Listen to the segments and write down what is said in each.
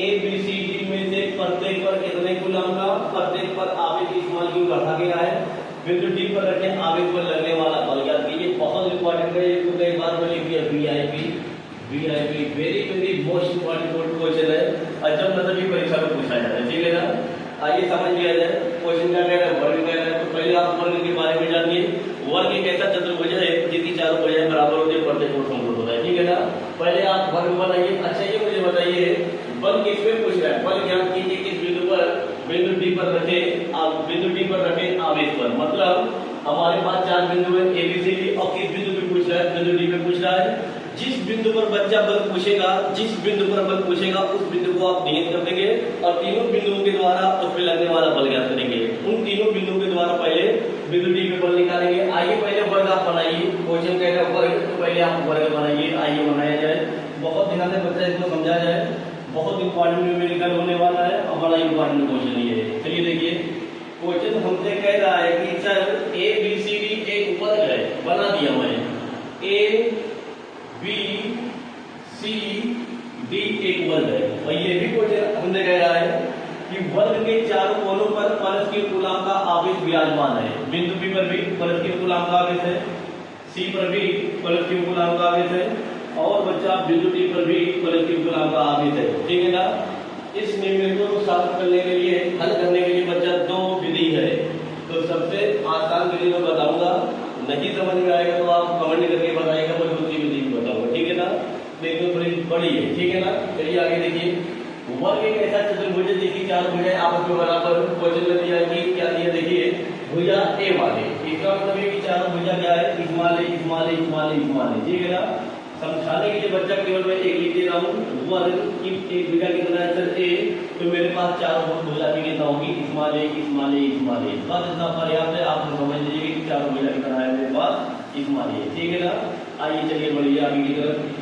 ए B C D में से प्रत्येक पर कितने कूलम का प्रत्येक पर आवेश इस्तेमाल क्यों रखा गया है। बिंदु डी पर रखे आवेश पर लगने वाला बल याद कीजिए, बहुत इंपॉर्टेंट है, इसको कई बार मैंने किया VIP very very most important question है और जब मतलब ये परीक्षा में पूछा जाता है, ठीक है ना। आइए समझ लिया जाए क्वेश्चन क्या कह रहा है, वर्ग कह रहा है। तो पहले आप वर्ग के बारे में जानिए। वर्ग एक ऐसा चतुर्भुज है जिसकी चारों भुजाएं बराबर होती है, प्रत्येक कोण समकोण होता है, ठीक है ना। पहले आप वर्ग बनाइए। अच्छा ये मुझे बताइए बल किस पे पूछ रहा है, बल ज्ञात कीजिए किस बिंदु पर, बिंदु डी पर रखे, आप बिंदु डी पर रखे आवेश पर। मतलब हमारे पास चार बिंदु है ए बी सी डी और किस बिंदु पे पूछ रहा है, बिंदु डी पे पूछ रहा है। जिस बिंदु पर बच्चा बल पूछेगा, जिस बिंदु पर बल पूछेगा उस बिंदु को आप नियत कर देंगे और तीनों बिंदुओं के द्वारा उस पे लगने वाला बल ज्ञात करेंगे। उन तीनों बिंदुओं के द्वारा पहले बिंदु डी पे बल निकालेंगे। आइए पहले वर्ग आप बनाइए, क्वेश्चन कह रहा है वर्ग, तो पहले आप वर्ग बनाइए। आइए बनाया जाए, बहुत ध्यान से बच्चा इसको समझा जाए, बहुत इंपॉर्टेंट न्यूमेरिकल होने वाला है और बड़ा इंपॉर्टेंट क्वेश्चन है ये। चलिए देखिए क्वेश्चन हमसे कह रहा है कि sir A B C D एक वर्ग है, बना दिया मैंने, ए बी सी डी एक वर्ग है। और ये भी क्वेश्चन हमसे कह रहा है कि वर्ग के चारों कोनों पर परस्पर कूलम का आवेश विराजमान है। बिंदु बी पर भी परस्पर कूलम का आवेश है, सी पर भी परस्पर कूलम का आवेश है और बच्चा बिंदु डी पर भी परस्पर कूलम का आवेश है, ठीक है ना। इस न्यूमेरिकल को सॉल्व करने के लिए, हल करने के लिए बच्चा दो विधि है। तो सबसे आसान विधि मैं बताऊंगा, नहीं समझ में आएगा तो आप कमेंट करके बताइएगा, मैं दूसरी विधि बताऊंगा, ठीक है ना। लेकिन थोड़ी बड़ी है, ठीक है ना। चलिए आगे देखिए, वर्ग एक ऐसा चतुर्भुज है जिसकी चार भुजाएं आपस में बराबर। क्वेश्चन में दिया है कि क्या दिया, देखिए भुजा ए वाले, इसका मतलब ये कि चारों भुजा क्या है, इस्माल है, ठीक है ना। समझाने के लिए बच्चा केवल मैं एक लिख दे रहा हूँ, वर्ग की एक भुजा कितना है सर ए, तो मेरे पास चारों भुजा की कितना होगी, इस्माल है। बस इतना पर्याप्त है, आप समझ लीजिए कि चारों भुजा कितना है मेरे पास, इस्माल है, ठीक है ना। आइए चलिए बढ़िए आगे की तरफ।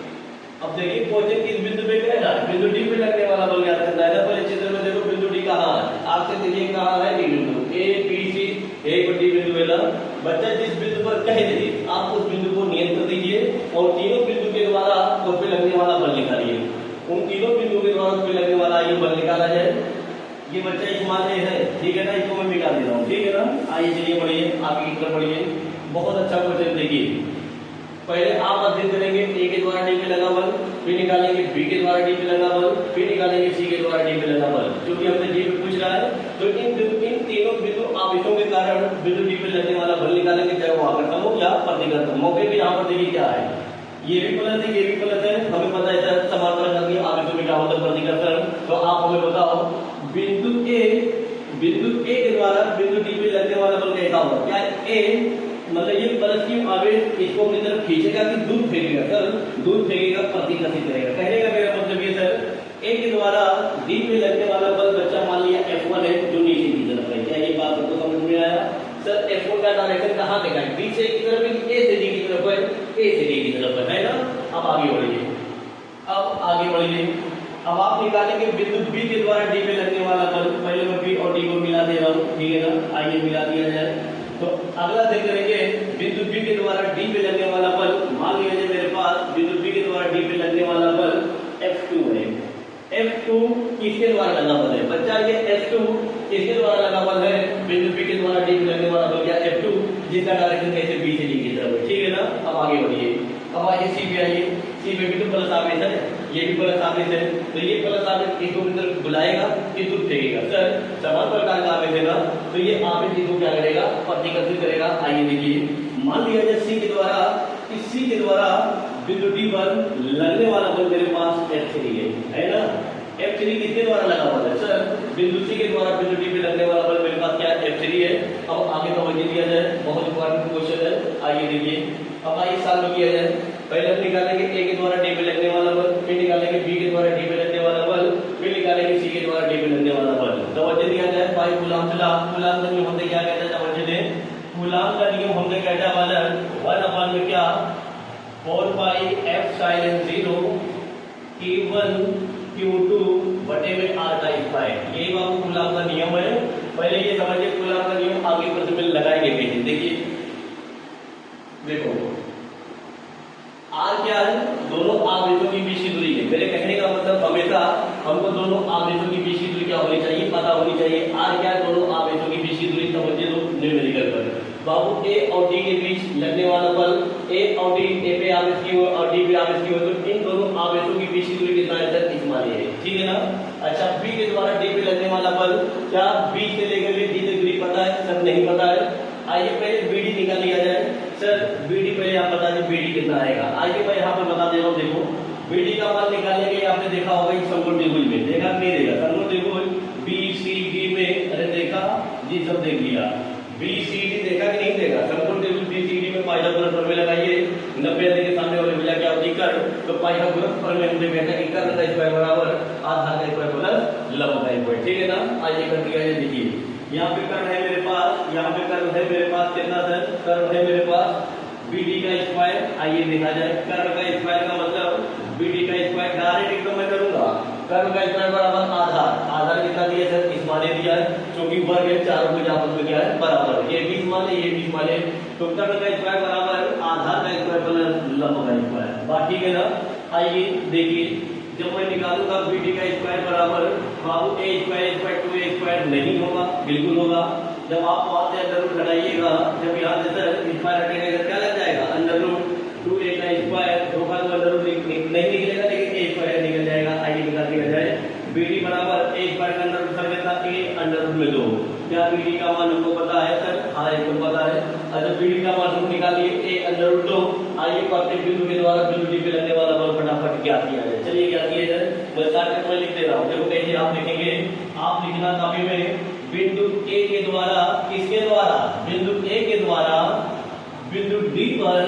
अब देखिए क्वेश्चन किस बिंदु पे कह रहा है, बिंदु डी पे लगने वाला बल ज्ञात करना है ना। पहले चित्र में देखो बिंदु डी कहाँ है, आपसे देखिए कहाँ है, डी बिंदु, ए बी सी एक डी बिंदु है ना। बच्चा जिस बिंदु पर कह दे आप उस बिंदु को नियत कर दीजिए और तीनों बिंदु के द्वारा उस पे लगने वाला बल निकालिए। उन तीनों बिंदु के द्वारा उस पे लगने वाला ये बल निकाला जाए। ये बच्चा इस्माल है, ठीक है ना, इसको मैं निकाल दे रहा हूँ, ठीक है ना। आइए चलिए बढ़िए आगे की तरफ बढ़िए। बहुत अच्छा क्वेश्चन देखिए, पहले आप अध्ययन करेंगे ए के द्वारा डी पे लगा बल, फिर निकालेंगे बी के द्वारा डी पे लगा बल, फिर निकालेंगे सी के द्वारा डी पे लगा बल। क्योंकि हमने डी पे पूछ रहा है तो इन तीनों बिंदु आवेशों के कारण बिंदु डी पे लगने वाला बल निकालेंगे, चाहे वो आकर्षण हो या प्रतिकर्षण। मौके पे यहाँ पर देखिए क्या है, ये भी प्लस है, ये भी प्लस है। हमें पता है सर समांतर आवेशों में क्या होता है, प्रतिकर्षण। तो आप हमें बताओ बिंदु ए के द्वारा बिंदु डी पे लगने वाला बल कैसा होगा, क्या ए मतलब ये पॉजिटिव आवेश इसको अपनी तरफ खींचेगा कि दूर फेंकेगा, सर दूर फेंकेगा, प्रतिकर्षित करेगा। कहने का मेरा मतलब ये सर ए के द्वारा डी पे लगने वाला बल बच्चा मान लिया F1 है जो नीचे की तरफ है। क्या ये बात आपको समझ में आया? सर F1 का डायरेक्शन कहाँ देखा है, बी से की तरफ है, ए से डी की तरफ है, ए से डी की तरफ है ना। अब आगे बढ़िए, अब आप निकालेंगे बिंदु बी के द्वारा डी पे लगने वाला बल। पहले मैं बी और डी को मिला दे रहा हूँ, ठीक है ना। आइए मिला दिया जाए। तो अगला देख करेंगे बिंदु बी के द्वारा डी पे लगने वाला बल। मान लीजिए मेरे पास बिंदु बी के द्वारा डी पे लगने वाला बल F2 है। F2 किसके द्वारा लगा बल है बच्चा, ये F2 किसके द्वारा लगा बल है, बिंदु बी के द्वारा डी पे लगने वाला बल क्या F2, जिसका डायरेक्शन कैसे बी से डी की तरफ है, ठीक है ना। अब आगे बढ़िए, अब आइए सी पे आइए। सी पे भी तो प्लस आवेश है, ये भी प्लस आवेश है, तो ये प्लस आवेश इसको इधर बुलाएगा कि दूर फेंकेगा, सर समान प्रकार का आवेश है ना, तो ये आवेश इसको क्या करेगा, प्रतिकर्षित करेगा। आइए देखिए, मान लिया जाए सी के द्वारा, इस सी के द्वारा बिंदु डी पर लगने वाला बल मेरे पास F3 है ना। F3 किसके द्वारा लगा हुआ है, सर बिंदु सी के द्वारा बिंदु डी पे लगने वाला बल मेरे पास क्या है, F3 है। अब आगे का वजह दिया जाए, बहुत इंपॉर्टेंट क्वेश्चन है। आइए देखिए, अब आइए सॉल्व किया जाए। पहले हम निकालेंगे ए के द्वारा डी पे लगने वाला बल, फिर निकालेंगे बी के द्वारा डी पे लगने वाला बल, फिर निकालेंगे सी के द्वारा डी पे लगने वाला बल। तवज्जो दिया जाए, बाय कूलम का नियम हमने क्या कहता है, तवज्जो दें, कूलम का नियम हमने कहता वाला 1 में क्या 4 पाई F∗0 Q1 Q2 बटे में R का स्क्वायर। यही बाबू कूलम का नियम है। पहले ये समझिए कूलम का नियम, आगे प्रश्न में लगाएंगे कैसे। देखिए देखो R क्या है, दोनों आवेशों की बीच की दूरी है। मेरे कहने का मतलब हमेशा हमको दोनों आवेशों की बीच की दूरी क्या होनी चाहिए, पता होनी चाहिए। आर क्या है, दोनों आवेशों की बीच की दूरी समझिए तो न्यूमेरिकल पर बाबू ए और डी के बीच लगने वाला बल, ए और डी, ए पे आवेश की हो और डी पे आवेश की हो, तो इन दोनों आवेशों की बीच की दूरी कितना है सर, इस मानिए है, ठीक है ना। अच्छा, बी के द्वारा डी पे लगने वाला बल, क्या बी से लेकर के डी तक दूरी पता है सर, नहीं पता है। आइए पहले बीडी निकाल लिया जाए सर, बीडी पहले आप बता दीजिए बीडी कितना आएगा। आइए मैं यहाँ पर बता दे रहा हूँ, देखो बीडी का मान निकालने के लिए आपने देखा होगा इस समकोण त्रिभुज में, देखा नहीं देखा, समकोण त्रिभुज बी सी डी में, अरे देखा जी, सब देख लिया, बी सी डी देखा कि नहीं देखा, समकोण त्रिभुज बी सी डी में पाइथागोरस प्रमेय लगाइए, 90 के सामने वाले भुजा क्या होती है, कर्ण, तो पाइथागोरस प्रमेय हमने कहता है कि कर्ण का स्क्वायर बराबर आधार का स्क्वायर प्लस लंब का स्क्वायर, ठीक है ना। आइए कर दिया है, देखिए यहाँ पे कर्ण है मेरे पास, यहाँ पे कर्ण है मेरे पास, कितना सर, कर्ण है मेरे पास बीडी का स्क्वायर। आइए देखा जाए, कर्ण का स्क्वायर का मतलब बीडी का स्क्वायर, डायरेक्ट एकदम मैं करूंगा, कर्ण का स्क्वायर बराबर आधार, आधार कितना दिया सर, इस माने दिया है, क्योंकि वर्ग है, चारों को आपस में क्या है बराबर, ये 20 माने, ये 20 माने, तो कर्ण का स्क्वायर बराबर आधार का स्क्वायर प्लस लंब का स्क्वायर, बात ठीक है ना। आइए देखिए, जब मैं निकालूंगा बीडी का स्क्वायर बराबर बाबू ए स्क्वायर स्क्वायर 2a स्क्वायर नहीं होगा, बिल्कुल होगा। जब आप वहां से अंडर रूट घटाइएगा, जब यहाँ से सर स्क्वायर हटेगा क्या लग जाएगा, अंडर रूट 2a का स्क्वायर, दो का तो अंडर रूट नहीं निकलेगा, लेकिन a स्क्वायर निकल जाएगा। आइए निकाल दिया जाए, बीडी बराबर a स्क्वायर का अंडर रूट सर कितना, a अंडर रूट में 2, क्या बीडी का मान हमको पता है सर, हाँ एकदम पता है। अच्छा, बीडी का मान हम निकालिए a अंडर रूट 2। आइए प्रत्येक बिंदु के द्वारा बिंदु डी पे लगने वाला बल फटाफट क्या किया जाए, चलिए क्या किया जाए, मैं शॉर्टकट में लिख दे रहा हूँ, देखो कैसे आप लिखेंगे, आप लिखना कॉपी में, बिंदु ए के द्वारा, किसके द्वारा, बिंदु ए के द्वारा बिंदु डी पर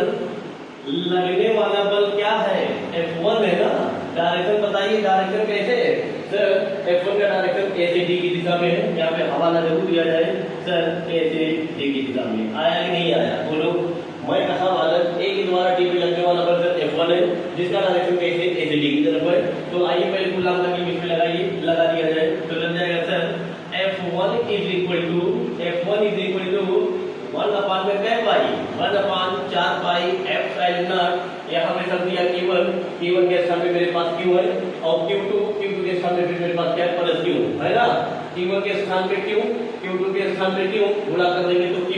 लगने वाला बल क्या है, F1 है ना। डायरेक्शन बताइए, डायरेक्शन कैसे है सर, F1 का डायरेक्शन ए से डी की दिशा में है, यहाँ पे हवाला जरूर दिया जाए सर, ए से डी की दिशा में, आया कि नहीं आया बोलो। मैं कहा वाला ए के द्वारा डी पे लगने वाला बल सर F1 है, जिसका डायरेक्शन कैसे, ए से डी की तरफ है। तो आइए पहले कूलम का नियम इसमें लगाइए, लगा दिया जाए तो लग जाएगा sir F1 is equal to 1 upon में क्या पाई, 1 अपान 4 पाई एप्सिलॉन नॉट, यहाँ पे सब दिया Q1 के स्थान पे मेरे पास Q है, और Q2 के स्थान पे फिर मेरे पास क्या है, प्लस Q है ना। Q1 के स्थान पे Q, Q2 के स्थान पे Q, गुणा कर देंगे तो Q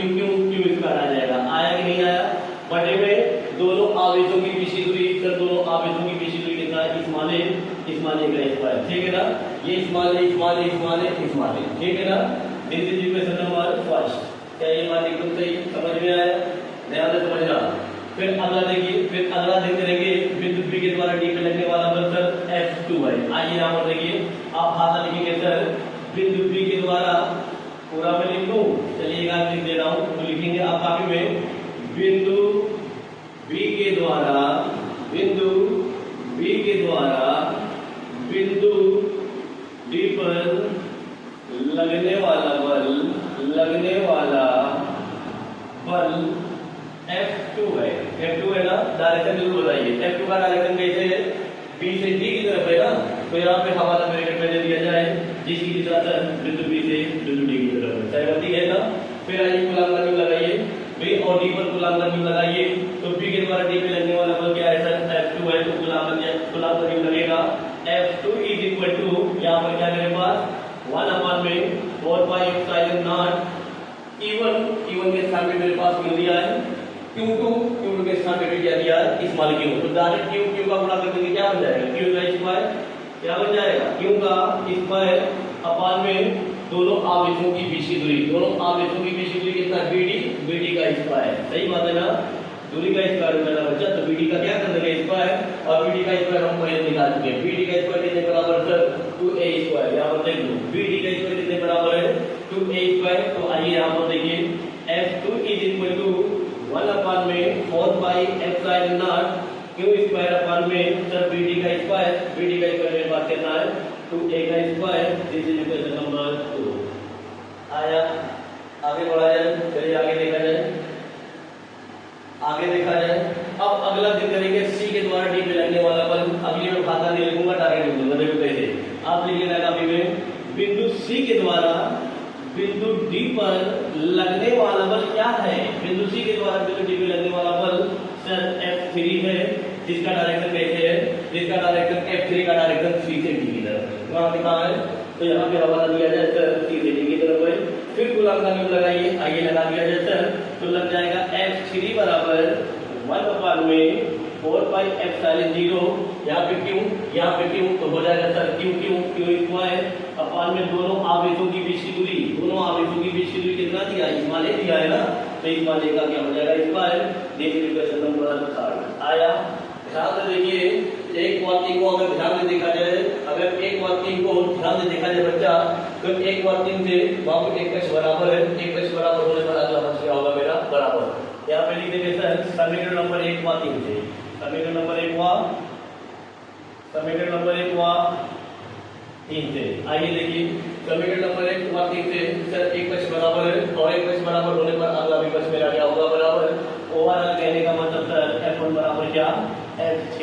स्क्वायर आ जाएगा, आया कि नहीं आया। बटे में दोनों आवेशों की बीच की दूरी, सर दोनों आवेशों की बीच की दूरी कितना है, इस माने का स्क्वायर, ठीक है ना। ये इस माने, ठीक है ना। This is equation number first, क्या ये बात एकदम सही समझ में आया, ध्यान से समझना। फिर अगला देखिए, फिर अगला देखते रहेंगे, बिंदु बी के द्वारा डी पे लगने वाला बल सर F2 है। आइए यहाँ पर देखिए, आप भाषा लिखेंगे सर, बिंदु बी के द्वारा, पूरा मैं लिख दूं, चलिए एक लिख दे रहा हूँ, तो लिखेंगे आप काफी में, बिंदु बी के द्वारा बिंदु डी पर लगने वाला बल F2 है ना। डायरेक्शन जरूर बताइए, F2 का डायरेक्शन कैसे है, बी से डी की तरफ है ना, तो यहाँ पे हवाला ब्रैकेट में दे दिया जाए, जिसकी दिशा सर बिंदु बी से बिंदु डी की तरफ है, सहमति है ना। फिर आइए कूलम का नियम लगाइए, बी और डी पर कूलम का नियम लगाइए, तो बी के द्वारा डी पे लगने वाला बल क्या है सर, F2 है, तो कूलम का नियम लगेगा, F2 इज इक्वल टू, यहाँ पर क्या मेरे पास 1 अपान में 4 पाई एप्सिलॉन नॉट Q1 के स्थान पे मेरे पास Q दिया है, Q2 के स्थान पे भी क्या दिया है, इस मान Q, तो डायरेक्ट Q का गुणा कर देंगे क्या बन जाएगा, Q का स्क्वायर, क्या बन जाएगा, Q का स्क्वायर अपान में दोनों आवेशों की बीच की दूरी कितना, BD का स्क्वायर, सही बात है ना, दूरी का स्क्वायर करना बच्चा, तो BD का क्या कर देंगे स्क्वायर, और BD का स्क्वायर हम पहले निकाल चुके हैं, BD का स्क्वायर कितने बराबर सर 2a स्क्वायर, यहाँ पर देख लो BD का स्क्वायर कितने बराबर है 2a स्क्वायर। तो आइए यहाँ पर देखिए, F2 is equal to 1 upon में 4 pi epsilon not Q square upon में सर BD का स्क्वायर मेरे पास कितना है 2a का square, this is equation number 2। आया, आगे बढ़ा जाए, चलिए आगे देखा जाए। अब अगला दिन करेंगे C के द्वारा D पे लगने वाला बल, अगली में खाता नहीं लिखूंगा, डायरेक्ट लिख दूंगा, देखो कैसे आप लिख लेना कॉपी में, बिंदु C के द्वारा बिंदु D पर लगने वाला बल क्या है, बिंदु C के द्वारा बिंदु D पे लगने वाला बल सर F3 है, जिसका डायरेक्शन कैसे है, जिसका डायरेक्शन F3 का डायरेक्शन C से D की तरफ, कहाँ से कहाँ है, तो यहाँ पे हवाला दिया जाए सर सीधे की तरफ है। फिर कूलम का नियम लगाइए, आइए लगा दिया जाए सर, तो लग जाएगा F3 बराबर 1/4πε0, यहाँ पे क्यों तो हो जाएगा सर क्यों स्क्वायर अपान में दोनों आवेशों की बीच की दूरी, कितना दिया, इस्माले दिया है ना, तो इस्माले का क्या हो जाएगा स्क्वायर। देखिए क्वेश्चन नंबर 60 आया। ध्यान से देखिए, एक वाक्य को अगर ध्यान से देखा जाए, अगर एक वाक्य को ध्यान से देखा जाए बच्चा, तो एक वाक्य से वहां पर एक पक्ष बराबर है, एक पक्ष बराबर होने पर अगला पक्ष क्या होगा मेरा बराबर। यहाँ पे लिख देंगे सर समीकरण नंबर 1 वाक्य से, समीकरण नंबर 1 हुआ 3 से। आइए देखिए समीकरण नंबर 1 हुआ 3 से, सर एक पक्ष बराबर है और एक पक्ष बराबर होने पर अगला भी पक्ष मेरा क्या होगा बराबर। ओवरऑल कहने का मतलब सर F1 बराबर क्या F3,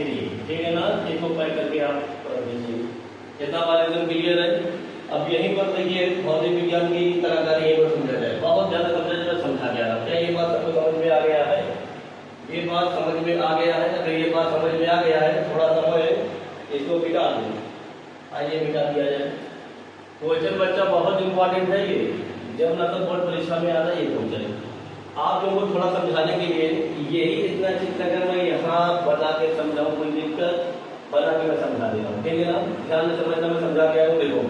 ठीक है ना। इसको पैक करके आप कर दीजिए। इतना बात एकदम क्लियर है। अब यहीं पर देखिए भौतिक विज्ञान की तरहकारी यहीं पर समझा जाए, बहुत ज्यादा समझा गया। क्या ये बात आपको समझ में आ गया है? ये बात समझ में आ गया है? अगर ये बात समझ में आ गया है, थोड़ा समय इसको मिटा दें। आइए मिटा दिया जाए। क्वेश्चन बच्चा बहुत इंपॉर्टेंट है ये, जब नकल बोर्ड परीक्षा में आता है ये क्वेश्चन आप लोगों को थोड़ा समझाने के लिए यही इतना चिंता कर मैं यहाँ बता के समझाऊं, कोई दिक्कत बना के मैं समझा दे रहा हूँ, ठीक है ना। ध्यान से समझना, मैं समझा के आया हूँ। देखो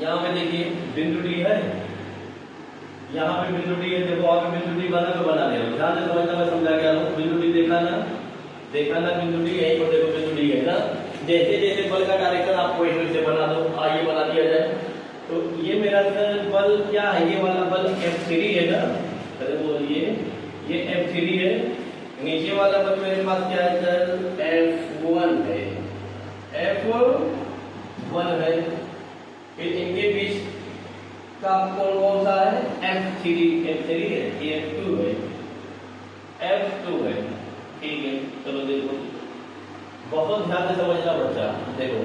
यहाँ पे देखिए बिंदु डी है, यहाँ पे बिंदु डी है, देखो वहाँ पे बिंदु डी बना तो बना दे रहा हूँ। ध्यान से समझना, मैं समझा के आ रहा हूँ। बिंदु डी देखा ना बिंदु डी, यहीं पर देखो बिंदु डी है ना। जैसे जैसे बल का डायरेक्शन आपको इसे बना दो, आइए बना दिया जाए। तो ये मेरा सर बल क्या है, ये वाला बल F3 है ना, अरे बोलिए ये F3 है। नीचे वाला बल मेरे पास क्या है सर F1 है, F1 है। फिर इनके बीच का कोण कौन सा है F3 है, ये F2 है, ठीक है। चलो देखो बहुत ध्यान से समझना बच्चा। देखो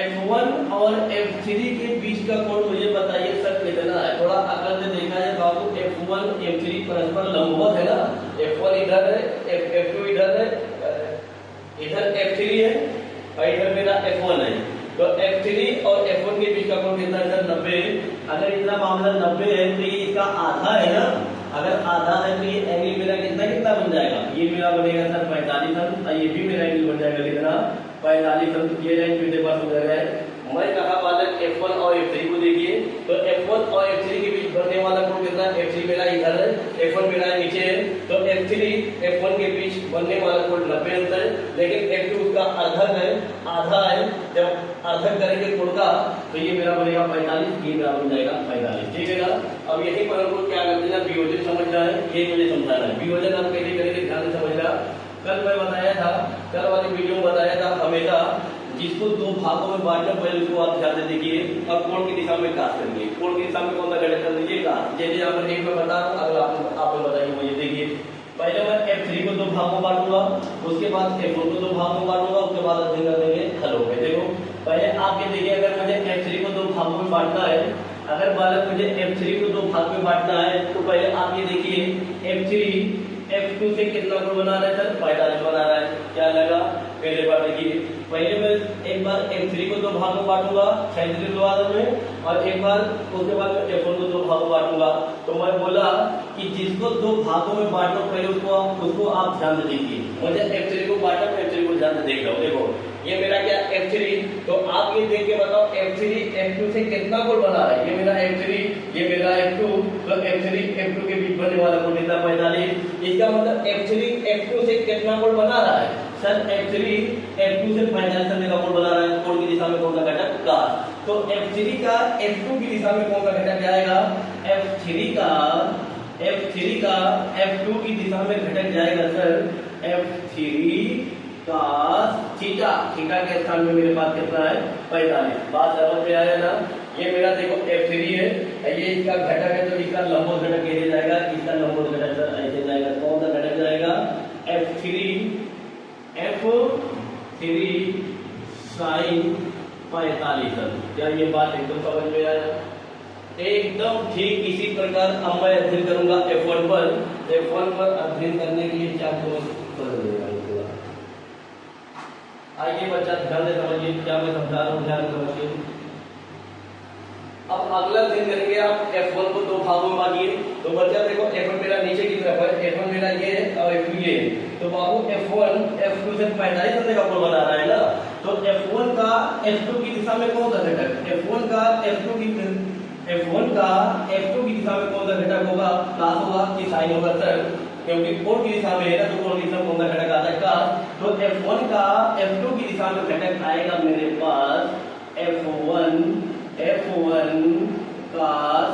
F1 और F3 के बीच का कोण मुझे बताइए सर कितना है। थोड़ा अकल से देखा जाए तो आपको F1 F3 परस्पर लंबवत है ना, F1 इधर है, F2 इधर है, इधर F3 है और इधर मेरा F1 है। तो F3 और F1 के बीच का कोण कितना है सर 90। अगर इतना मामला 90 है तो ये इसका आधा है ना, अगर आधा है तो ये एंगल मेरा कितना बन जाएगा, ये मेरा बनेगा सर 45 अंश, ये भी मेरा एंगल बन जाएगा कितना 45 अंश। ये लाइन मेरे पास हो जाएगा। मैं कहा बालक F1 और F3 को देखिए, तो F1 और F3 के बीच बनने वाला कोण कितना है, F3 मेरा इधर है, F1 मेरा नीचे है, तो F3 F1 के बीच बनने वाला कोण 90 अंश है। लेकिन F2 उसका अर्धक है, आधा है, जब अर्धक करेंगे कोण का तो ये मेरा बनेगा 45, ये मेरा बन जाएगा 45, ठीक है ना। अब यही पर हमको क्या करते हैं, वियोजन समझना है, ये मुझे समझाना है। वियोजन हम कैसे करेंगे ध्यान से समझना। कल मैं बताया था, कल वाली वीडियो में बताया था, हमेशा जिसको दो भागों में बांटना, पहले उसको आप ध्यान से देखिए। अब कोण की दिशा में काट करेंगे, कोण की दिशा में कौन सा घटक कर दीजिएगा, जैसे यहाँ पर एक में बता रहा हूँ, अगर आप बताइए मुझे। देखिए पहले मैं F3 को दो भागों में बांटूंगा, उसके बाद F1 को दो भागों में बांटूंगा, उसके बाद अध्ययन कर देंगे हल हो गए। देखो पहले आप ये देखिए, अगर मुझे F3 को दो भागों में बांटना है, अगर बालक मुझे F3 को दो भाग में बांटना है, तो पहले आप ये देखिए F3 F2 से कितना कोण बना रहा है सर 45 बना रहा है। क्या लगा, पहले बार देखिए, पहले मैं एक बार F3 को दो भाग में बांटूंगा क्षैतिज ध्रुवाधर में, और एक बार उसके बाद मैं F1 को दो भागों में बांटूंगा। तो मैं बोला कि जिसको दो भागों में बांटो पहले उसको आप ध्यान से देखिए। मुझे F3 को बांटा, F3 को ध्यान से देख लो। देखो ये मेरा क्या F3, तो आप ये देख के बताओ F3 F2 से कितना कोण बना रहा है। ये मेरा F3, ये मेरा F2, तो F3 F2 के बीच बनने वाला कोण कितना 45। इसका मतलब F3 F2 से कितना कोण बना रहा है सर, F3 F2 से 45 करने का कोण बना रहा है। कोण की दिशा में कौन सा घटक का, तो F3 का F2 की दिशा में कौन सा घटक जाएगा, F3 का F2 की दिशा में घटक जाएगा सर F3 का थीटा, थीटा के स्थान में मेरे पास कितना है 45। बात समझ में आया ना। ये मेरा देखो F3 है, ये इसका घटक है, तो इसका लंबवत घटक कैसे जाएगा, इसका लंबवत घटक सर ऐसे जाएगा। कौन सा घटक जाएगा F3 sin 45। क्या ये बात एकदम समझ में आया, एकदम ठीक इसी प्रकार अब मैं अध्ययन करूंगा F1 पर अध्ययन करने के लिए क्या कर देगा। आइए आइए बच्चा ध्यान से समझिए क्या मैं समझा रहा हूँ, ध्यान से समझिए। अब अगला दिन करेंगे आप F1 को दो भागों में बांटिए। तो बच्चा देखो F1 मेरा नीचे की तरफ है, F1 मेरा ये है और F2 ये है। तो बाबू F1 F2 से 45 अंदर का कोण बना रहा है ना, तो F1 का F2 की दिशा में कौन सा घटक, F1 का F2 की दिशा में कौन सा घटक होगा, cos होगा कि sin होगा सर, क्योंकि कोण की दिशा में है ना, तो कोण की दिशा में कौन सा घटक आता है, cos। तो F1 का F2 की दिशा में घटक आएगा मेरे पास F1 cos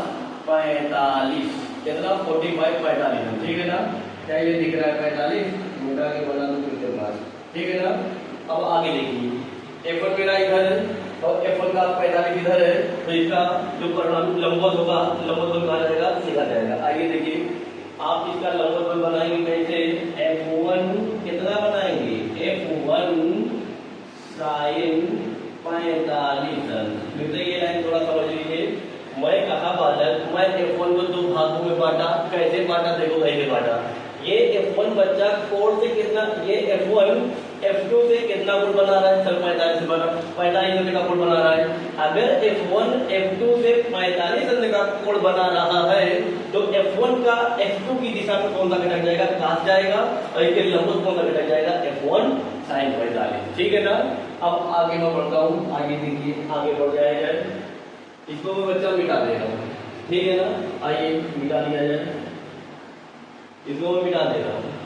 45, कितना 45, ठीक है ना, क्या ये दिख रहा है 45, मिटा के बना दो फिर से बात, ठीक है ना। अब आगे देखिए F1 मेरा इधर है और F1 का 45 इधर है, तो इसका जो परिणाम लंबवत होगा, लंबवत बल कहा जाएगा, सीखा जाएगा। आइए देखिए आप इसका लंबवत बल बनाएंगे कैसे, F1 कितना बनाएंगे, F1 sin 45। फिर से ये लाइन थोड़ा समझ लीजिए, मैं कहा बालक, मैं F1 को दो भागों में बांटा, कैसे बांटा देखो, कैसे बांटा। ये F1 बच्चा कोण से कितना, ये F1 F2 से कितना कोण बना रहा है, चल 45 से बना, 45 अंश का कोण बना रहा है। अगर F1 F2 से 45 अंश का कोण बना रहा है तो F1 का F2 की दिशा में कौन सा घटक जाएगा, cos जाएगा, और इसके लंबवत कौन सा घटक जाएगा, F1 sin 45, ठीक है ना। अब आगे मैं बढ़ता हूँ, आगे देखिए आगे बढ़ जाएगा, इसको मैं बच्चा मिटा दे रहा हूँ, ठीक है ना। आइए मिटा दिया जाए, इसको मैं मिटा दे रहा हूँ।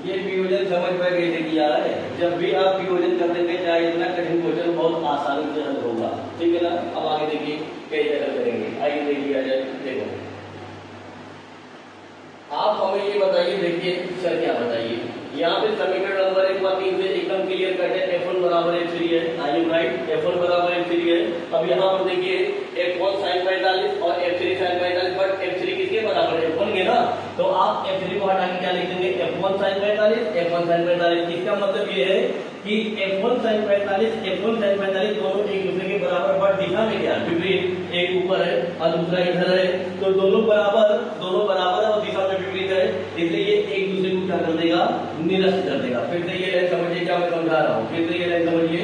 ये वियोजन समझ में कैसे किया है, जब भी आप वियोजन कर देंगे चाहे इतना कठिन क्वेश्चन बहुत आसानी से हल होगा, ठीक है ना। अब आगे देखिए कैसे हल करेंगे, आइए देखिए आ जाए, देखो आप हमें ये बताइए, देखिए सर क्या बताइए, यहाँ पे समीकरण नंबर 1 व 3 से एकदम क्लियर कट है, F1 बराबर F3 है, आई एम राइट, F1 बराबर F3 है। अब यहाँ पर देखिए F1 sin 45 और F3 sin 45, बट F3 किसके बराबर है, F1 के ना, तो आप F3 को हटा के क्या लिख देंगे, F1 sin 45, F1 sin 45। इसका मतलब ये है कि F1 sin 45 दोनों एक दूसरे के बराबर, बट दिशा में क्या विपरीत, एक ऊपर है और दूसरा इधर है, तो दोनों बराबर है और दिशा में विपरीत है, इसलिए ये एक दूसरे को क्या कर देगा, निरस्त कर देगा। फिर से ये लाइन समझिए क्या मैं समझा रहा हूँ, फिर से ये लाइन समझिए,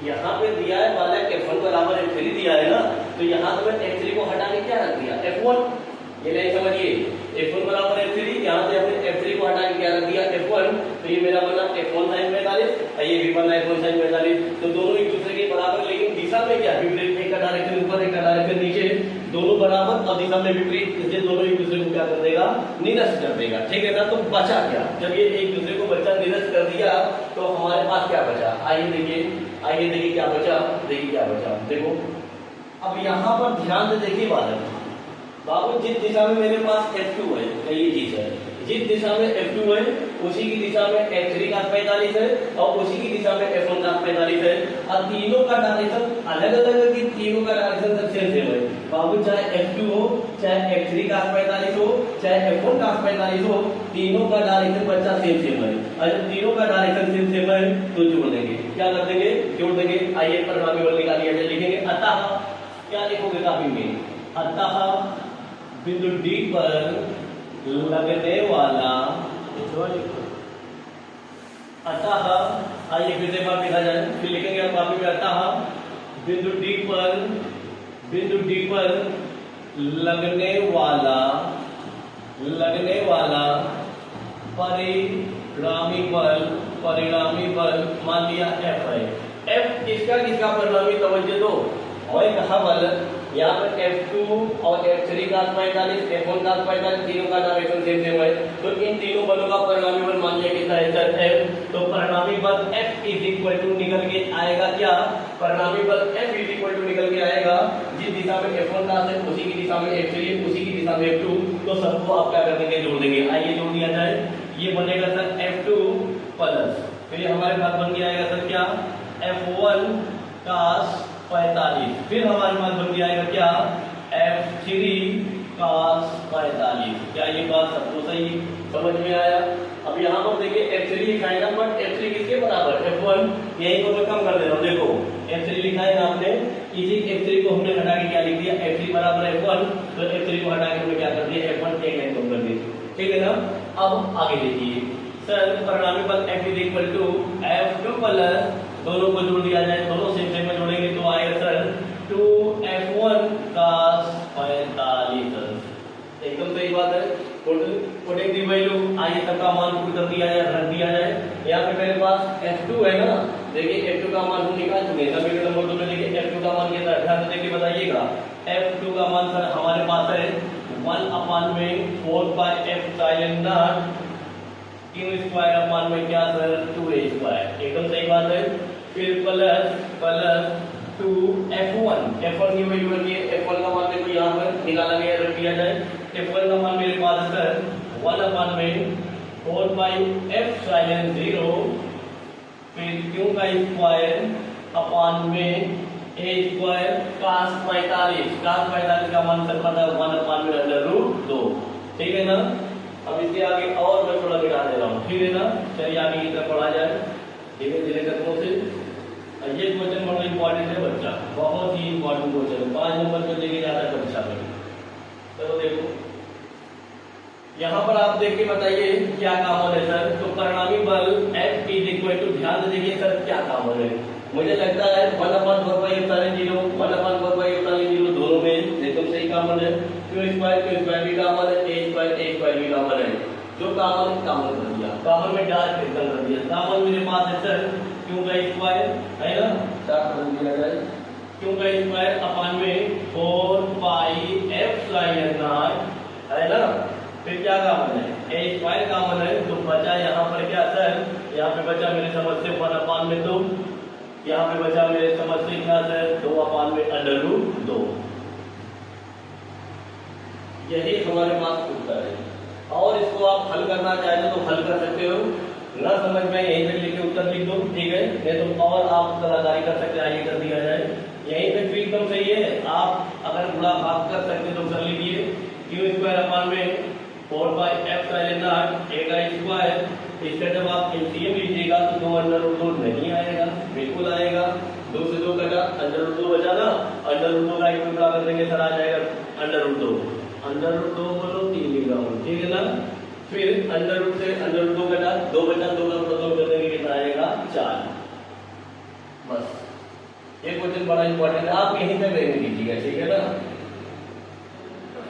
यहाँ पे दिया है बालक F1 बराबर F3 दिया है ना, तो यहाँ से मैं F3 को हटा के क्या रख दिया, F1, ये लाइन समझिए, F1 बराबर F3, यहाँ से हमने F3 को हटा के क्या रख दिया, F1, तो ये मेरा बना F1 sin 45 और ये भी बना F1 sin 45, तो दोनों एक दूसरे के बराबर, लेकिन दिशा में क्या विपरीत, एक का डायरेक्शन ऊपर एक का डायरेक्शन नीचे, दोनों बराबर और दिशा में विपरीत, इसलिए दोनों एक दूसरे को क्या कर देगा, निरस्त कर देगा, ठीक है ना। तो बचा क्या, जब ये एक दूसरे को बच्चा निरस्त कर दिया तो हमारे पास क्या बचा, आइए देखिए क्या बचा, देखिए क्या बचा, देखो अब यहाँ पर ध्यान से देखिए बालक, बाबू जिस दिशा में मेरे पास F2 है, ये चीज है, जिस दिशा में F2 है उसी की दिशा में F3 का 45 है और उसी की दिशा में F1 का 45 है, और तीनों का डायरेक्शन अलग अलग है कि तीनों का डायरेक्शन सेम है बाबू, चाहे F2 हो, चाहे F3 का 45 हो, चाहे F1 का 45 हो, तीनों का डायरेक्शन बच्चा सेम है, और जब तीनों का डायरेक्शन सेम है तो जोड़ देंगे, क्या कर देंगे, जोड़ देंगे। आइए परिणामी बल निकालिए, लिखेंगे अतः, क्या लिखोगे काफी में, अतः बिंदु D पर लगने वाला, अतः आइए फिर से बात लिखा जाए, फिर लिखेंगे आप काफी में, अतः बिंदु D पर लगने वाला परिणामी बल मान लिया F है, F किसका परिणामी, तवज्जो दो, और कहा बल यहाँ पर F2 और F3 का 45, F1 का 45, तीनों का डायरेक्शन सेम है, तो इन तीनों बलों का परिणामी बल मान लिया कितना है सर, F। तो परिणामी बल F इज इक्वल टू निकल के आएगा क्या, परिणामी बल F इज इक्वल टू निकल के आएगा, जिस दिशा में F1 का है उसी की दिशा में F3, उसी की दिशा में F2, तो सबको आप क्या कर देंगे, जोड़ देंगे। आइए जोड़ दिया जाए, ये बनेगा सर F2 प्लस, फिर हमारे पास बन गया आएगा सर क्या, F1 cos 45, फिर हमारे पास बन गया आएगा क्या, F3 cos 45। क्या ये बात सबको सही समझ में आया। अब यहाँ पर देखिए F3 लिखा है ना, बट F3 किसके बराबर, F1, यही को मैं कम कर दे रहा हूँ, देखो F3 लिखा है ना आपने, इसी F3 को हमने हटा के क्या लिख दिया, F3 बराबर F1, F1, तो F3 को हटा के हमने क्या कर दिया, F1 एक लाइन कम कर दी, ठीक है ना। अब आगे देखिए सर, परिणामी बल F is equal to F2 plus, दोनों को जोड़ दिया जाए, दोनों सेम सेम में जोड़ेंगे तो आएगा सर 2F1 cos 45, एकदम सही बात है। पुटिंग दी वैल्यू, आइए सबका मान पुट कर दिया जाए, रख दिया जाए। यहाँ पे मेरे पास F2 है ना, देखिए F2 का मान हम निकाल चुके हैं, समीकरण नंबर 2 में देखिए F2 का मान कितना है, ध्यान से देखिए बताइएगा। F2 का मान सर हमारे पास है 1/4 pi epsilon not Q square upon में क्या सर 2a स्क्वायर, एकदम सही बात है। फिर प्लस 2F1 की वैल्यू रखिए, F1 का मान देखो यहाँ पर निकाला गया, रख दिया जाए। F1 का मान मेरे पास है सर 1/4 पाई एप्सिलॉन 0 फिर q का स्क्वायर अपान में a स्क्वायर cos 45 का मान सर पता है 1/√2, ठीक है ना। अब इसके आगे और मैं थोड़ा मिटा दे रहा हूँ, ठीक है ना। चलिए आगे की तरफ पढ़ा जाए धीरे धीरे कदमों से। ये क्वेश्चन बड़ा इंपॉर्टेंट है बच्चा, बहुत ही इंपॉर्टेंट क्वेश्चन है, 5 नंबर पे लेके जाता है परीक्षा में। चलो देखो यहाँ पर आप देख के बताइए क्या कॉमन है सर। तो परिणामी बल F इज इक्वल टू, ध्यान से देखिए सर क्या कॉमन है। मुझे लगता है 1/4 पाई एप्सिलॉन 0 1/4 पाई एप्सिलॉन 0 दोनों में एकदम सही कॉमन है। q स्क्वायर भी कॉमन है, a स्क्वायर भी कॉमन है। जो कॉमन कर दिया, कॉमन में डार्क सर्कल कर दिया। कॉमन मेरे पास है सर q का स्क्वायर है ना, डार्क कर दिया जाए, q का स्क्वायर अपान में 4 पाई एप्सिलॉन नॉट है ना। फिर क्या कॉमन है, a स्क्वायर कॉमन है, तो बचा यहाँ पर क्या सर, यहाँ पे बचा मेरे समझ से 1/2, यहाँ पे बचा मेरे समझ से क्या सर 2/√2। यही हमारे पास उत्तर है। और इसको आप हल करना चाहें तो हल कर सकते हो, ना समझ में यहीं पे लिखे उत्तर लिख दो, ठीक है। नहीं तो और आप कलाकारी कर सकते हैं, आइए कर दिया जाए। यहीं पे भी एकदम सही है, आप अगर गुणा भाग कर सकते तो कर लीजिए। q स्क्वायर अपान में 4 पाई एप्सिलॉन नॉट a का स्क्वायर, इसका जब आप एलसीएम लीजिएगा तो 2/√2 नहीं आएगा, बिल्कुल आएगा। 2 से 2 कटा, √2 बचा ना, √2 का एक टुकड़ा कर देंगे सर आ जाएगा √2 बोलो 3 लिखा हूँ, ठीक है ना। फिर √2 से √2 कटा, 2 बचा, 2 का 2 कर देंगे कितना आएगा 4। बस ये क्वेश्चन बड़ा इंपॉर्टेंट है, आप यहीं तक रहने दीजिएगा, ठीक है ना।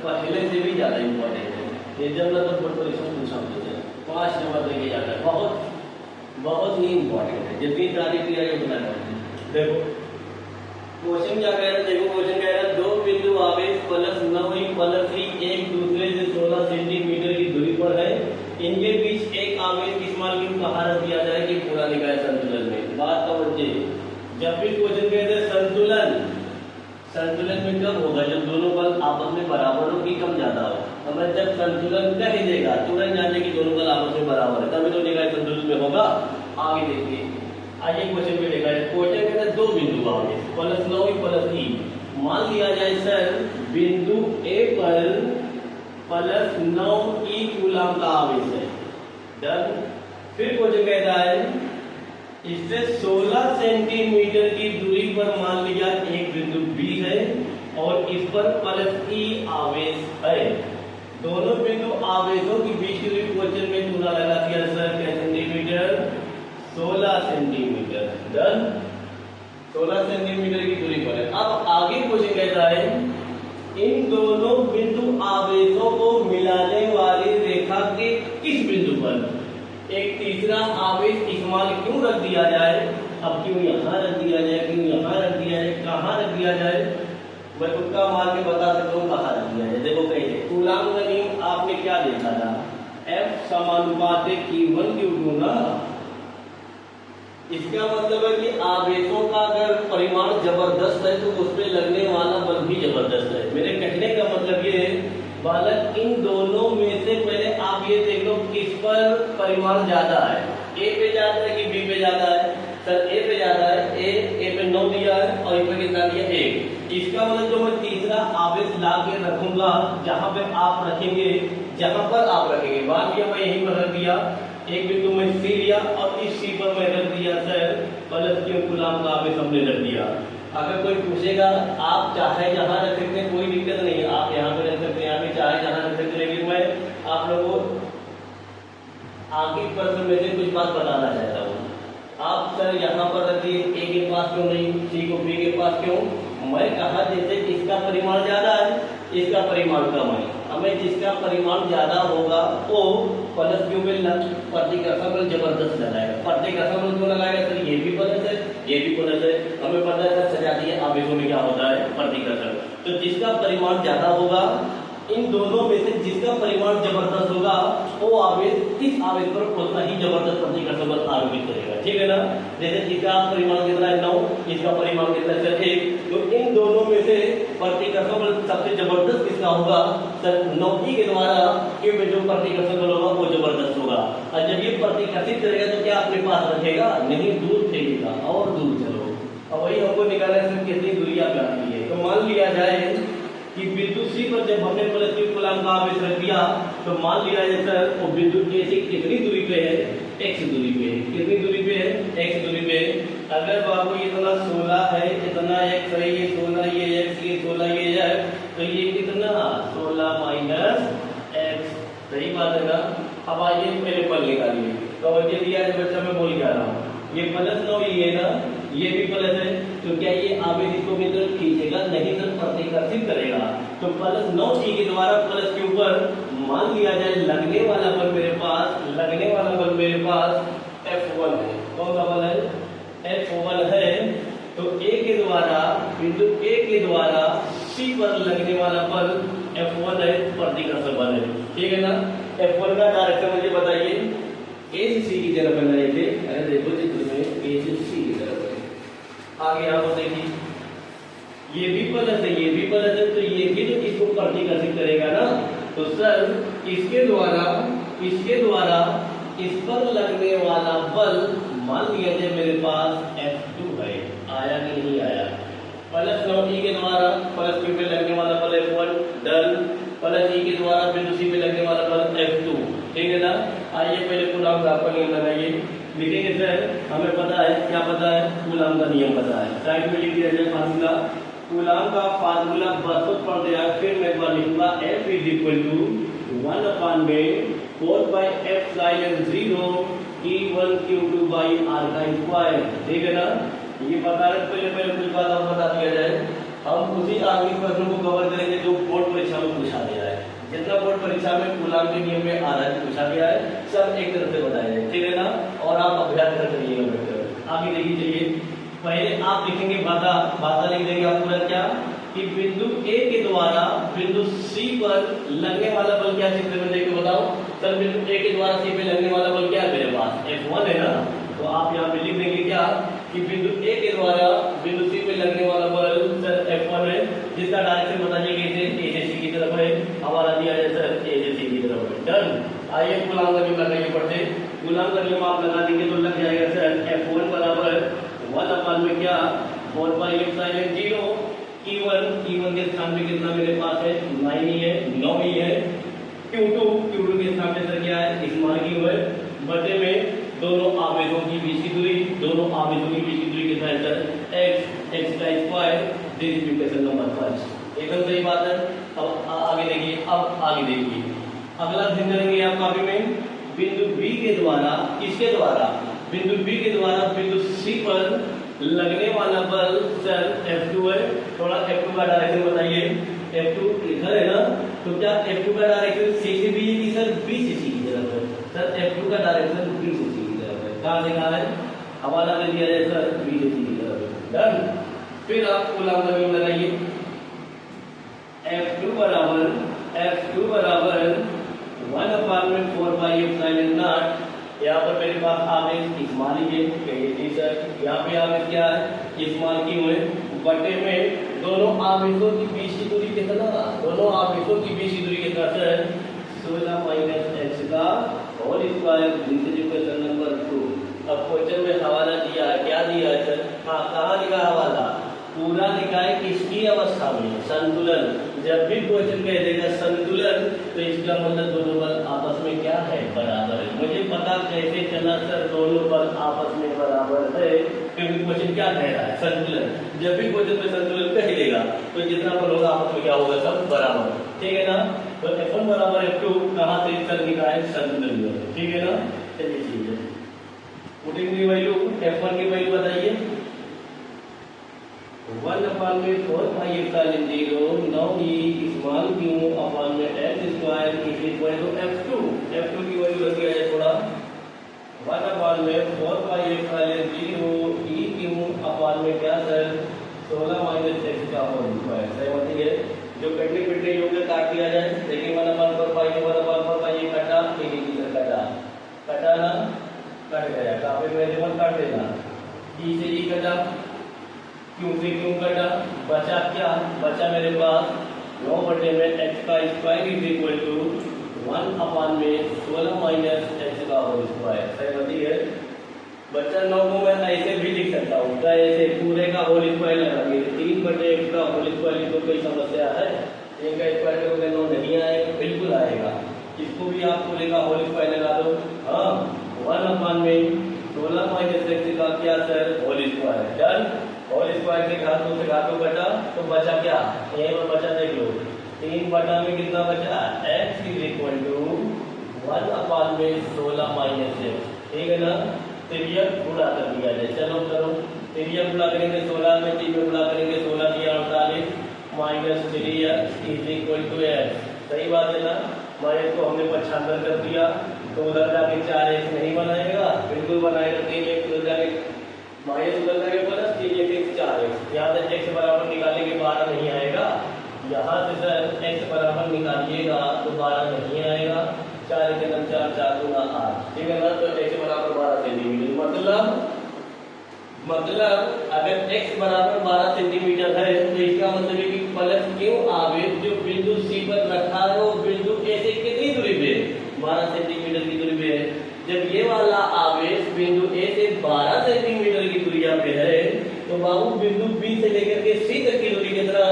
पहले से भी ज्यादा इंपॉर्टेंट है ये, जब मतलब प्रिपरेशन पूछा मुझे 5 नंबर लेके जाता है, बहुत ही इंपॉर्टेंट है। जितनी तारीफ किया जाए उतना कम। देखो क्वेश्चन क्या कह रहा है, देखो क्वेश्चन कह रहा है 2 बिंदु आवेश प्लस 9 प्लस 3 एक दूसरे से 16 सेंटीमीटर की दूरी पर है, इनके बीच एक आवेश इस्तेमाल क्यों कहा रख दिया जाए कि पूरा निकाय संतुलन में। बात समझिए, जब भी क्वेश्चन कहते हैं संतुलन में कब होगा, जब दोनों बल आपस में बराबर हो कि कम ज्यादा हो। हमें जब संतुलन कह ही देगा तुरंत जाने कि दोनों बल आपस में बराबर है, तभी तो निकाय संतुलन में होगा। आगे देखिए, आइए क्वेश्चन में देखा जाए। क्वेश्चन कहता है 2 बिंदु आवेश प्लस 9 प्लस 3, मान लिया जाए सर बिंदु ए पर प्लस 9 कूलम का आवेश है, डन। फिर क्वेश्चन कहता है इससे 16 सेंटीमीटर की दूरी पर मान लिया एक बिंदु बी है और इस पर प्लस ई आवेश है। दोनों बिंदु आवेशों की बीच की दूरी क्वेश्चन में चूना लगा दिया सर क्या सेंटीमीटर, 16 सेंटीमीटर, डन। 16 सेंटीमीटर की दूरी पर है। अब आगे क्वेश्चन कहता है इन दोनों बिंदु आवेशों को मिलाने वाली रेखा के किस बिंदु पर एक तीसरा आवेश इस्तेमाल क्यों रख दिया जाए। अब क्यों यहाँ रख दिया जाए, क्यों यहाँ रख दिया जाए, कहाँ रख दिया जाए, मैं तुक्का मार के बता सकता हूँ कहाँ रख दिया जाए। देखो कहिए कूलॉम का नियम आपने क्या देखा था, F समानुपात Q1 Q2 ना। इसका मतलब है कि आवेशों का अगर परिमाण जबरदस्त है तो उस पर लगने वाला बल भी जबरदस्त है। मेरे कहने का मतलब ये है बालक इन दोनों में से पहले आप ये देख लो किस पर परिमाण ज्यादा है, ए पे ज्यादा है कि बी पे ज्यादा है। सर ए पे ज्यादा है, ए पे 9 दिया है और ए पे कितना दिया 1। इसका मतलब जो मैं तीसरा आवेश ला के रखूंगा जहां पे आप रखेंगे, जहां पर आप रखेंगे, मान लिया मैं यहीं पर रख दिया, एक बिंदु में सी लिया और इस सी पर मैं रख दिया सर प्लस क्यू कूलॉम का आवेश हमने रख दिया। अगर कोई पूछेगा आप चाहे जहां रख सकते हैं कोई दिक्कत नहीं है, आप यहाँ आगे प्रश्न में से कुछ बात बताना चाहता हूँ। आप सर यहाँ पर रखिए ए के पास क्यों नहीं, सी को बी के पास क्यों? मैं कहा जैसे इसका परिमाण ज्यादा है, इसका परिमाण कम है, हमें जिसका परिमाण ज्यादा होगा वो प्लस क्यों मिलना, प्रतिकर्षण बल जबरदस्त लगाएगा। प्रतिकर्षण बल क्यों लगाएगा सर? ये भी प्लस है, ये भी प्लस है। हमें पता है सर सजातीय आवेशों में क्या होता है, प्रतिकर्षण। तो जिसका परिमाण ज्यादा होगा, इन दोनों में से जिसका परिमाण जबरदस्त होगा वो आवेश इस आवेश पर उतना ही जबरदस्त प्रतिकर्षण बल आरोपित करेगा। ठीक है ना? जैसे इसका परिमाण कितना है 9, इसका परिमाण कितना है सर 1, तो इन दोनों में से प्रतिकर्षण बल सबसे जबरदस्त किसका होगा सर? 9 के द्वारा क्यों में जो प्रतिकर्षण बल होगा वो जबरदस्त होगा। और जब ये प्रतिकर्षित करेगा तो क्या अपने पास रखेगा? नहीं, दूर फेंकेगा और दूर चलो। अब वही हमको निकालना है कितनी दूरी आप जानती है। तो मान लिया जाए कि बिंदु सी पर जब हमने प्लस q कूलम का आवेश रख दिया तो मान लिया जाए सर वो बिंदु ए से कितनी दूरी पे है? x दूरी पे है। कितनी दूरी पे है? x दूरी पे। अगर बाबू इतना 16 है, इतना x है, ये 16, ये x, ये 16, ये है, तो ये कितना 16 माइनस x। सही बात है ना? अब आइए पहले पल निकालिए। तो ये दिया है बच्चा, मैं बोल क्या रहा हूँ, ये प्लस 9 ये ना, ये भी प्लस है, तो क्या ये आवेश इसको भी तरफ खींचेगा? नहीं सर, प्रतिकर्षित करेगा। तो प्लस 9 के द्वारा प्लस के ऊपर मान लिया जाए लगने वाला बल मेरे पास, लगने वाला बल मेरे पास F1 है। कौन सा बल है? F1 है। तो A के द्वारा, बिंदु A के द्वारा C पर लगने वाला बल F1 है, प्रतिकर्षण बल है। ठीक है ना? F1 का डायरेक्शन मुझे बताइए। A से C की तरफ बन रहे थे, अरे देखो चित्र में A से C की तरफ है। आगे आप देखिए, ये भी प्लस है, ये भी प्लस है, तो ये भी तो इसको प्रतिकर्षित करेगा ना। तो सर इसके द्वारा इस पर लगने वाला बल मान लिया जाए मेरे पास F2 है। आया कि नहीं आया? प्लस 9 के द्वारा प्लस Q पे लगने वाला बल F1 डन, प्लस E के द्वारा बिंदु C पे लगने वाला बल F2। ठीक है ना? आइए पहले कूलम का आपका नियम लगाइए। लिखेंगे सर, हमें पता है, क्या पता है? कूलम का नियम पता है। साइड में लिख दिया जाए फार्मूला। कूलम का फार्मूला बस पढ़ दिया, फिर मैं एक बार लिखूंगा F is equal to 1/4/F0 E1 Q2 by R का स्क्वायर। ठीक है ना? ये बता रहे पहले कुछ बात और बता दिया जाए। हम उसी आगे प्रश्न को कवर करेंगे जो बोर्ड परीक्षा में पूछा गया है। जितना बोर्ड परीक्षा में कूलम के नियम में आ रहा है, पूछा गया है, सब एक तरफ से बताया जाए। ठीक है ना? और आप अभ्यास कर करिएगा बेटर। आगे देखिए, चलिए पहले आप लिखेंगे भाषा लिख देंगे आप पूरा क्या कि बिंदु A के द्वारा बिंदु C पर लगने वाला बल क्या चित्र में देके बताओ। सर बिंदु A के द्वारा C पे लगने वाला बल क्या है मेरे पास? F1 है ना। तो आप यहाँ पे लिख देंगे क्या कि बिंदु A के द्वारा बिंदु C पे लगने वाला बल सर F1 है, जिसका डायरेक्शन बताइए कैसे? A से C की तरफ है। हमारा दिया है सर A से C की तरफ है। डन। आइए कूलम का नियम लगाइए पढ़ते। कूलम का नियम आप लगा देंगे तो लग जाएगा सर F1 बराबर 1 में क्या 4/0 E1 के स्थान पे कितना मेरे पास है? 9 ही है, 9 ही है। Q2 के स्थान पे सर क्या है? स्मॉल q है, बटे में दोनों आवेशों की बीच की दूरी, कितना है सर? x का square. This is equation number 1। एकदम सही बात है। अब आगे देखिए, अगला ध्यान करेंगे आप कॉपी में। बिंदु B के द्वारा, किसके द्वारा? बिंदु B के द्वारा बिंदु C पर लगने वाला बल सर F2 है। थोड़ा F2 का डायरेक्शन बताइए। F2 इधर है ना, तो क्या F2 का डायरेक्शन C से B है कि सर B से C की तरफ है? सर F2 का डायरेक्शन B से C की तरफ है। कहाँ से कहाँ है? हवाला दे दिया जाए सर B से C की तरफ है। डन। फिर आप कूलम का नियम लगाइए। F2 बराबर 1/4/F0। यहाँ पर मेरे पास आवेश स्मॉल ही है, कहिए जी सर। यहाँ पे आवेश क्या है? स्मॉल क्यू है, बटे में दोनों आवेशों की बीच की दूरी कितना? दोनों आवेशों की बीच की दूरी कितना सर? 16 माइनस x का whole square. This is equation number 2। अब क्वेश्चन में हवाला दिया है, क्या दिया है सर? हाँ, कहाँ लिखा हवाला? पूरा लिखा है किसकी अवस्था में? संतुलन। जब भी क्वेश्चन कह देगा संतुलन तो इसका मतलब दोनों बल आपस में क्या है? बराबर है। मुझे पता कैसे चला सर दोनों बल आपस में बराबर है? क्योंकि क्वेश्चन क्या कह रहा है, संतुलन। जब भी क्वेश्चन में संतुलन कह देगा तो जितना पर होगा आपस में क्या होगा, सब बराबर, ठीक है ना। तो F1 बराबर F2 कहाँ से कर निकाले, संतुलन में, ठीक है ना। चलिए ठीक है, पुटिंग की वैल्यू, F1 की वैल्यू बताइए, 1/4 now E small q upon में x square is equal to F2। F2 की वैल्यू रख दिया जाए थोड़ा, 1/4 ई क्यू अपॉन में क्या सर, 16 माइनस x का होल स्क्वायर। सही बात है, जो कटने पिटने योग्य काट दिया जाए। देखिए 1/4 पाई 1/4 पाई ये कटा, एक इधर कटा, कटा ना, कट गया, काफी पहले मत काट देना, ई से ई कटा, क्यों से क्यों कटा, बचा क्या, बचा मेरे पास 9 में x का square is equal to 1/16 minus x का होल स्क्वायर। सही बात है, बच्चा 9 को मैं ऐसे भी लिख सकता हूँ, तो ऐसे पूरे का होल स्क्वायर लगाएंगे, 3/x का होल स्क्वायर, तो कोई समस्या है, 3 का स्क्वायर करोगे 9 नहीं आएगा, बिल्कुल आएगा। इसको भी आप पूरे का होल स्क्वायर लगा दो, हाँ, 1/16 माइनस x का क्या sir, whole square, done. Whole square के घातों से घातों कटा, तो बचा क्या, यहीं पर बचा, देख लो 3 में कितना बचा, x is equal to 1/16 minus x, ठीक है ना। तिरियक गुणा कर दिया जाए, चलो करो, तिरियक गुणा करेंगे 16 में, 3 में गुणा करेंगे 16 दिया 48 minus 3x is equal to x। सही बात है ना, माइनस को हमने 95 कर दिया, तो उधर जाके 4x नहीं बनाएगा, बिल्कुल बनाएगा, 3x उधर जाके माइनस, उधर जाके प्लस, 3x 4x, यहाँ से x बराबर निकालेंगे 12 नहीं आएगा, यहाँ से सर x बराबर निकालिएगा तो 12 नहीं आएगा, 4 के अंदर 4, 4 गुना 8, ठीक है ना। तो x बराबर 12 सेंटीमीटर, मतलब अगर x बराबर 12 सेंटीमीटर है तो इसका मतलब है कि प्लस क्यों आवेश जो बिंदु C पर रखा है वो बिंदु A से कितनी दूरी पे, 12 सेंटीमीटर की दूरी पे है। जब ये वाला आवेश बिंदु A से 12 सेंटीमीटर की दूरी पे है, तो बाबू बिंदु B से लेकर के C तक की दूरी कितना,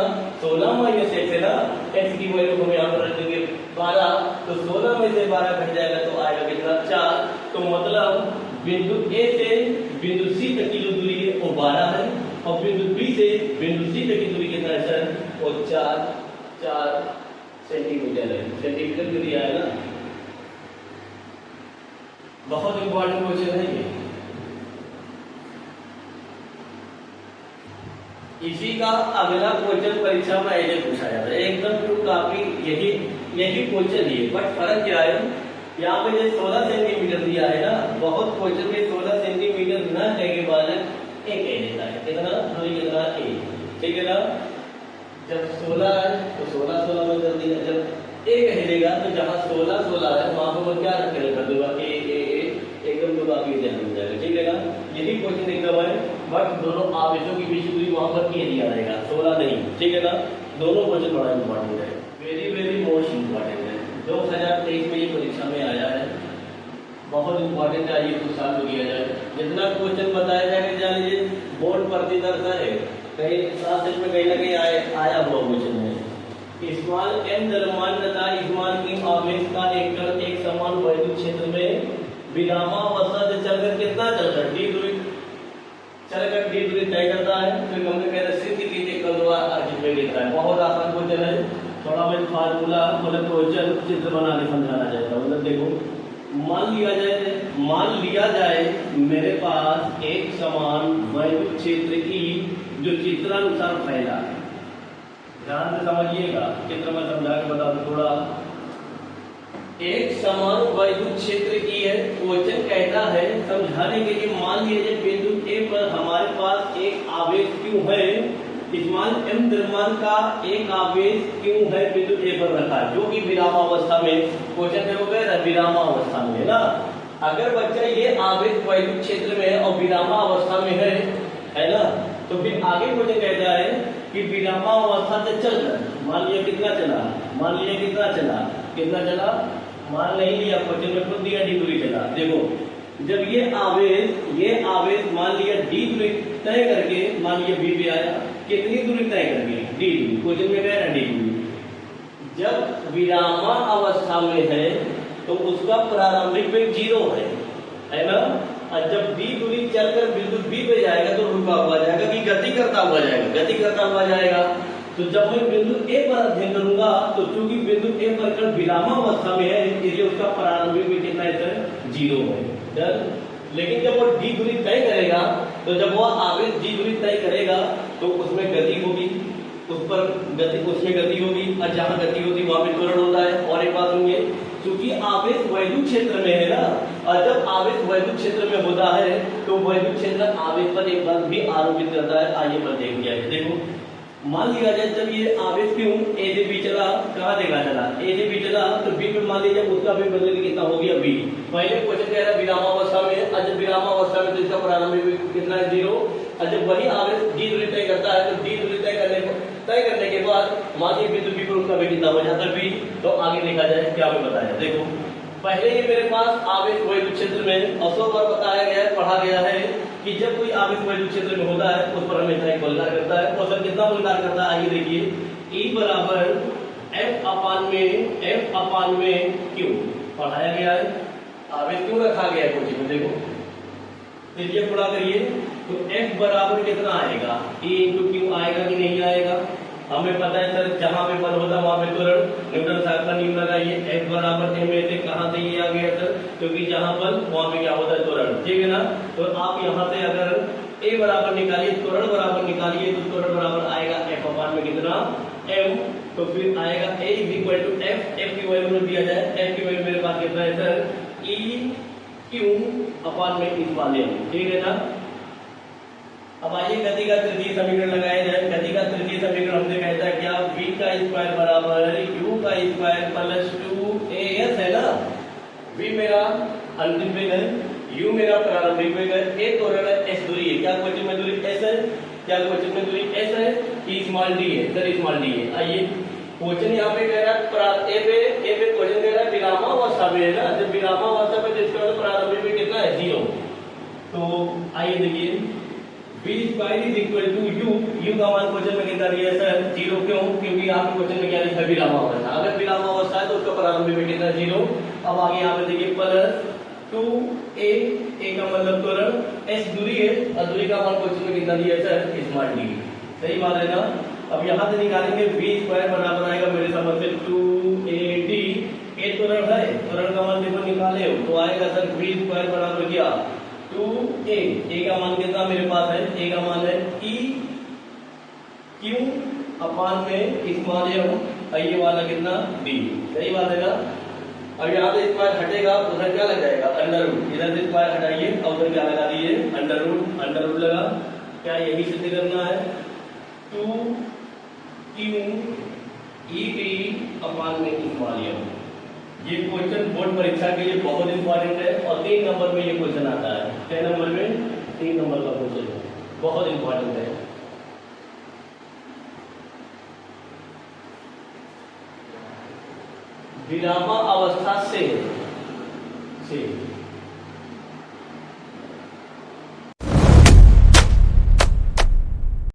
16 माइनस x है ना, x की वैल्यू हम यहाँ पर रख देंगे 12, तो 16 में से 12 घट जाएगा तो आएगा कितना, 4। तो मतलब बिंदु A से बिंदु C तक की जो दूरी है वो 12 है, और बिंदु B से बिंदु C तक की दूरी कितना है सर, वो 4 सेंटीमीटर है, सेंटीमीटर की दिया है ना। बहुत इंपॉर्टेंट क्वेश्चन है ये, इसी का अगला क्वेश्चन परीक्षा में ऐसे पूछा जाता है, एकदम टू काफी यही क्वेश्चन है, बट फर्क क्या है, यहाँ पे जो 16 सेंटीमीटर दिया है ना, बहुत क्वेश्चन में 16 सेंटीमीटर न कह के बालक ए कह देता है, कितना दूरी कितना ए, ठीक है ना। जब 16 है तो 16 में कर दिया, जब ए कह देगा तो जहाँ 16 है वहां पर मैं क्या कर दूंगा, ए एकदम तो बाकी ध्यान हो जाएगा, ठीक है ना। यही क्वेश्चन एकदम है, बट दोनों आवेशों की बीच दूरी वहां पर ए दिया रहेगा, 16 नहीं, ठीक है ना। दोनों क्वेश्चन बड़ा इंपॉर्टेंट है, वेरी मोस्ट इंपॉर्टेंट है, 2023 में ये परीक्षा में आया है, बहुत इंपॉर्टेंट है, ये कुछ साल किया जाए, जितना क्वेश्चन बताया जाएगा जान लीजिए बोर्ड प्रतिदर्श है, कहीं साथ में कहीं ना कहीं आया हुआ क्वेश्चन है। स्मॉल m द्रव्यमान तथा स्मॉल q आवेश का एक समान वैद्युत क्षेत्र में विरामावस्था से चलकर कितना चलकर d दूरी चलकर d दूरी तय करता है, फिर हमने कह रहे सिद्ध कीजिए कल अर्जित में लिखा है, बहुत आसान क्वेश्चन है, थोड़ा मैं फार्मूला मतलब क्वेश्चन चित्र बनाने समझाना चाहता हूँ। मतलब देखो, मान लिया जाए मेरे पास एक समान वैद्युत क्षेत्र की जो चित्रानुसार फैला है, ध्यान से समझिएगा, चित्र में समझा के बता दो थोड़ा। एक समान वैद्युत क्षेत्र की है, क्वेश्चन कहता है समझाने के लिए, मान लीजिए बिंदु ए पर हमारे पास एक आवेश क्यों है, स्मॉल m द्रव्यमान का एक आवेश क्यों है बिंदु ए पर रखा है, जो कि विरामावस्था में, क्वेश्चन में हो गया विरामावस्था में है ना। अगर बच्चा ये आवेश वैद्युत क्षेत्र में है और विरामावस्था में है ना, तो फिर आगे क्वेश्चन कहता है कि विरामावस्था से चल रहा है, मान लिया कितना चला, मान लिया कितना चला, मान नहीं लिया, क्वेश्चन में खुद दिया डी दूरी चला। देखो जब ये आवेश मान लिया डी दूरी तय करके, मान लिया बी पे आया, कितनी दूरी तय करके, डी दूरी, क्वेश्चन में कह रहा डी दूरी, जब विरामा अवस्था में है तो उसका प्रारंभिक वेग 0 है ना, और जब डी दूरी चलकर बिंदु बी पे जाएगा तो रुका हुआ जाएगा कि गति करता हुआ जाएगा, गति करता हुआ जाएगा। तो जब मैं बिंदु ए पर अध्ययन करूंगा तो चूंकि बिंदु ए पर कण विरामावस्था में है इसलिए उसका प्रारंभिक वेग कितना है सर, 0 है। लेकिन जब वो डी दूरी तय करेगा तो जब वो आवेश डी दूरी तय करेगा तो उसमें गति होगी, उस पर गति, उसमें गति होगी और जहां गति होती है वहां पे त्वरण होता है। और एक बात सुनिए, क्योंकि आवेश वैद्युत क्षेत्र में है ना, और जब आवेश वैद्युत क्षेत्र में होता है तो वैद्युत क्षेत्र आवेश पर एक बात भी आरोपित करता है। आइए पर देख लिया है। देखो मान लिया जाए जब ये आवेश क्यों ए से बी चला, कहाँ देखा चला, ए से बी चला तो बी पे मान लीजिए उसका भी बदल कितना हो गया बी। पहले क्वेश्चन कह रहा है विरामावस्था में, और जब विरामावस्था में तो इसका प्रारंभिक वेग कितना है, 0। और जब वही आवेश डी दूरी तय करता है तो डी दूरी तय करने के बाद मान लीजिए बिंदु बी पर उसका भी कितना हो जाता है बी। तो आगे देखा जाए क्या हमें बताया। देखो पहले ही मेरे पास आवेश वैद्युत क्षेत्र में अवसर पर बताया गया है, पढ़ा गया है कि जब कोई आवेश वैद्युत क्षेत्र में होता है उस पर हमेशा एक बलदार करता है। औसत कितना बलदार करता है, आइए देखिए। E बराबर F अपान में Q पढ़ाया गया है, आवेश क्यों रखा गया है कोचिंग में। देखो चलिए पढ़ा करिए तो F बराबर कितना आएगा, E इंटू Q आएगा कि नहीं आएगा। हमें पता है सर जहां पे बल होता है वहां पे त्वरण, न्यूटन साहब का नियम लगाइए। F बराबर m से कहां से ये आ गया सर, क्योंकि जहां बल वहां पे क्या होता है त्वरण, ठीक है ना। तो आप यहां से अगर A बराबर निकालिए, त्वरण बराबर निकालिए तो त्वरण बराबर आएगा F अपान में कितना m। तो फिर आएगा A is equal to F, F की वैल्यू दिया जाए, F की वैल्यू मेरे पास कितना है सर, E Q अपान में इस वाले, ठीक है ना। अब आइए गति का तृतीय समीकरण लगाया जाए। गति का तृतीय समीकरण हमने कहता है क्या, v का स्क्वायर बराबर u का स्क्वायर प्लस 2as है ना। v मेरा अंतिम वेग है, u मेरा प्रारंभिक वेग है, a त्वरण है, s दूरी है। क्या क्वेश्चन में दूरी s है, क्या क्वेश्चन में दूरी s है कि स्मॉल d है सर, स्मॉल d है। आइए क्वेश्चन यहाँ पे कह रहा है ए पे क्वेश्चन कह रहा है विरामावस्था में है ना। जब विरामावस्था में जिसका प्रारंभिक वेग कितना है, 0। तो आइए देखिए v square is equal to u का मान क्वेश्चन में कितना दिया है सर, 0। क्यों, क्योंकि यहाँ पे क्वेश्चन में क्या लिखा है, विरामावस्था। अगर विरामावस्था है तो उसका प्रारंभिक वेग कितना है, 0। अब आगे यहाँ पे देखिए प्लस 2a का मतलब त्वरण, s दूरी है और दूरी का मान क्वेश्चन में कितना दिया है सर, स्मॉल d। सही बात है ना। अब यहाँ से निकालेंगे v स्क्वायर बराबर आएगा मेरे समझ से 2ad, a त्वरण है, त्वरण का मान देखो निकाले हो तो आएगा सर v स्क्वायर बराबर क्या 2a, a का मान कितना मेरे पास है, a का मान है E Q अपान में स्मॉल m, ये वाला कितना d। सही बात है ना। अब यहाँ से स्क्वायर हटेगा उधर क्या लग जाएगा, अंडर रूट। इधर से स्क्वायर हटाइए और उधर क्या लगा दीजिए, अंडर रूट लगा। क्या यही सिद्ध करना है, 2q E अपान में स्मॉल m। ये क्वेश्चन बोर्ड परीक्षा के लिए बहुत इंपॉर्टेंट है और 3 नंबर में ये क्वेश्चन आता है। 6 नंबर में 3 नंबर का क्वेश्चन है, बहुत इंपॉर्टेंट है। विरामावस्था से